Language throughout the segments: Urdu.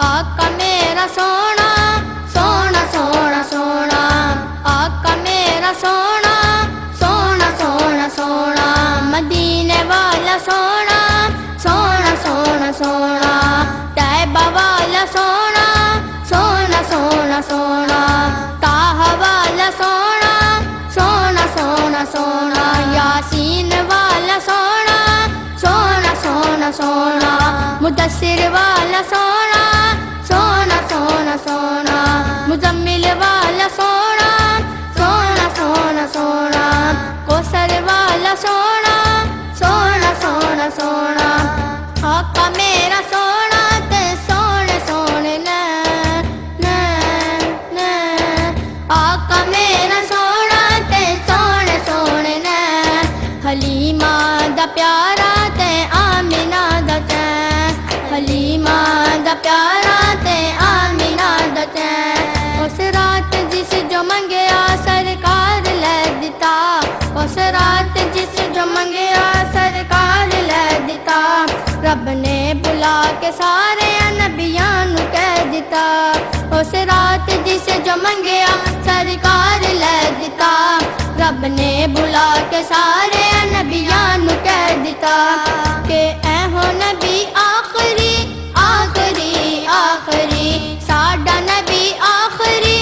آقا میرا سونا سونا سونا سونا، آقا میرا سونا سونا سونا سونا، مدینے والا سونا سونا سونا سونا، طیبہ والا سونا سونا سونا سونا، طٰہٰ والا سونا سونا سونا سونا، یاسین والا سونا سونا سونا سونا، مدثر والا سونا سونا سونا سونا، مزمل والا سونا سونا سونا سونا، کوثر والا سونا سونا سونا سونا، آقا میرا سونا تے سونے سونے آقا میرا سونا تے سونے سونے حلیمہ دا پیارا تے آمینہ دا چین، حلیمہ دا پیارا تے آمینہ دا چین، اس رات جس جو منگیا سرکار لے دیتا، اس رات جس جو منگیا سرکار لے دیتا، رب نے بلا کے سارے نبیاں نو کہہ دیتا، اس رات جس جو منگیا سرکار لے دیتا، رب نے بلا کے سارے نبیاں نو کہہ دیتا کہ اے ہو نبی آخری آخری آخری، ساڈا نبی آخری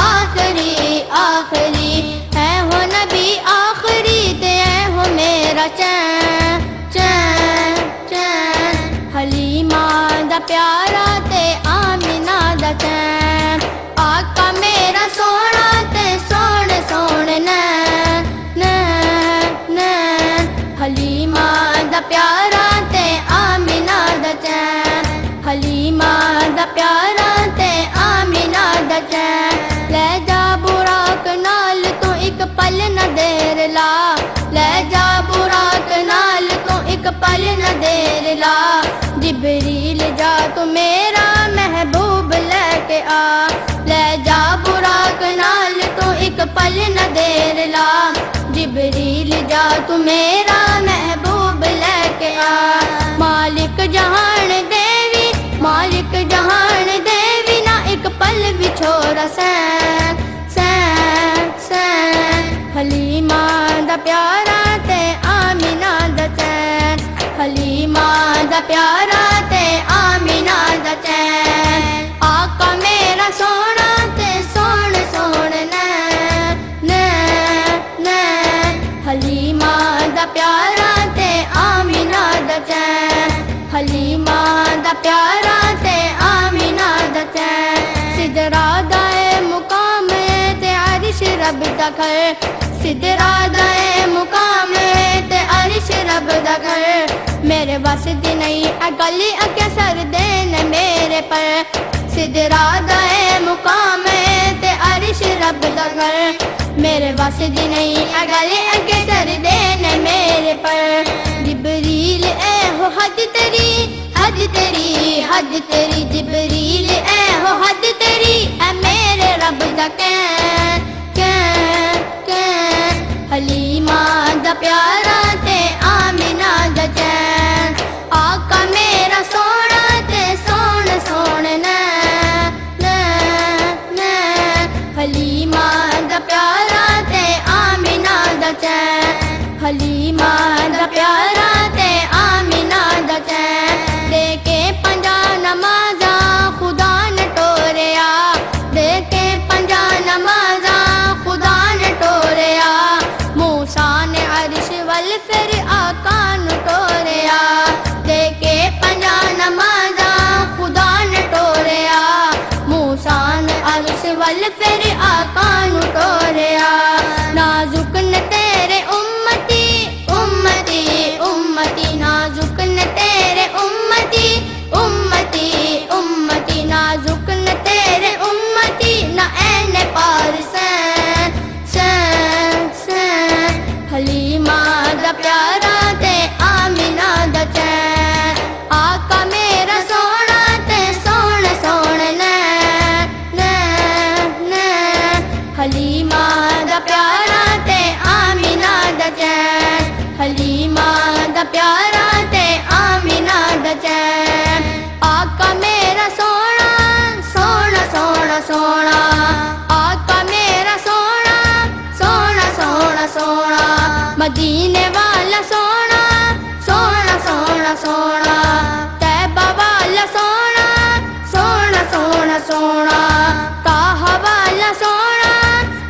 آخری آخری، اے ہو نبی آخری تے اے ہو میرا چین چین چین، حلیمہ دا پیارا تے آمینہ دا چین، آقا میرا سونا تے سونے سونے حلیمہ دا پیارا تے آمینہ دا چین، حلیمہ دا پیارا تے آمینہ دا چین، لے جا براق نال تو ایک پل نہ دیر لا، لے جا براق نال تو ایک پل نہ دیر لا، جبریل جا تو میرا محبوب لے کے آ، لے جا براق نال تو ایک پل نہ دیر لا، جبریل جا تو میرا محبوب لے کے آ، مالک جہان دیوی مالک جہان دیوی نہ ایک پل بھی چھوڑا سین سین سین، حلیمہ دا پیارا تے آمینہ دا چین، حلیمہ دا پیارا تے آمینہ دا چین، آقا میرا سونا تے سونے سونے حلیمہ دا پیارا تے آمینہ دا چین، حلیمہ دا پیارا تے آمینہ دا چین، سدرا دائے مقام تے عرش رب دا گھر، سدرا دائے مقام تے عرش رب دا گھر، میرے بس دی نہیں اے گلی اگے سر دین میرے پر، سدرا دائے مقام تے عرش رب دا گھر، میرے بس دی نہیں اے گلی اگے سر دین میرے پر، جبریل اے ہو حد تیری حد تیری حد تیری، جبریل اے ہو حد تیری اے میرے رب دا کین کین کین، حلیمہ دا پیارا تے آمینہ دا چین، آقا میرا سونا تے سونے سونے حلیمہ دا پیارا تے آمینہ دا چین، حلیمہ دا پیارا تے آمینہ دا چین، دے کے پنجا نمازاں خدا نے ٹوریا، دے کے پنجا نمازاں خدا نے ٹوریا، موسیٰ نے عرش ول پھر آقا نو ٹوریا، دے کے پنجا نمازاں خدا نے ٹوریا، موسیٰ نے عرش ول پھر آقا نو ٹوریا، نازک نے تیرے امتی ਮਦੀਨੇ ਵਾਲਾ ਸੋਹਣਾ ਸੋਹਣਾ ਸੋਹਣਾ ਸੋਹਣਾ ਤੈਬਾ ਵਾਲਾ ਸੋਹਣਾ ਸੋਹਣਾ ਸੋਹਣਾ ਸੋਹਣਾ ਤਾਹਾ ਵਾਲਾ ਸੋਹਣਾ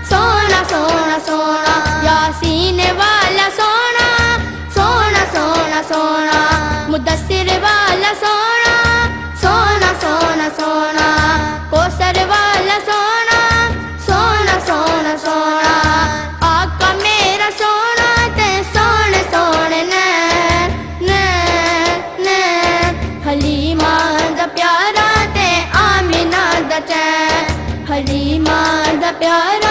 ਸੋਹਣਾ ਸੋਹਣਾ ਸੋਹਣਾ ਯਾਸੀਨ ਵਾਲਾ ਸੋਹਣਾ ਸੋਹਣਾ ਸੋਹਣਾ ਸੋਹਣਾ ਮੁਦੱਸਿਰ ਵਾਲਾ ਸੋਹਣਾ ਸੋਹਣਾ ਸੋਹਣਾ ਸੋਹਣਾ ਕੋਸਰ ਵਾਲਾ ਸੋਹਣਾ ਸੋਹਣਾ ਸੋਹਣਾ ਸੋਹਣਾ ਆਕਾ ਮੇਰਾ ਸੋਹਣਾ ਤੇ ਸੋਹਣੇ ਸੋਹਣੇ ਨੈਣ ਹਲੀਮਾ ਦਾ ਪਿਆਰਾ ਤੇ ਆਮੀਨਾ ਦਾ ਚੈਨ ਹਲੀਮਾ ਦਾ ਪਿਆਰਾ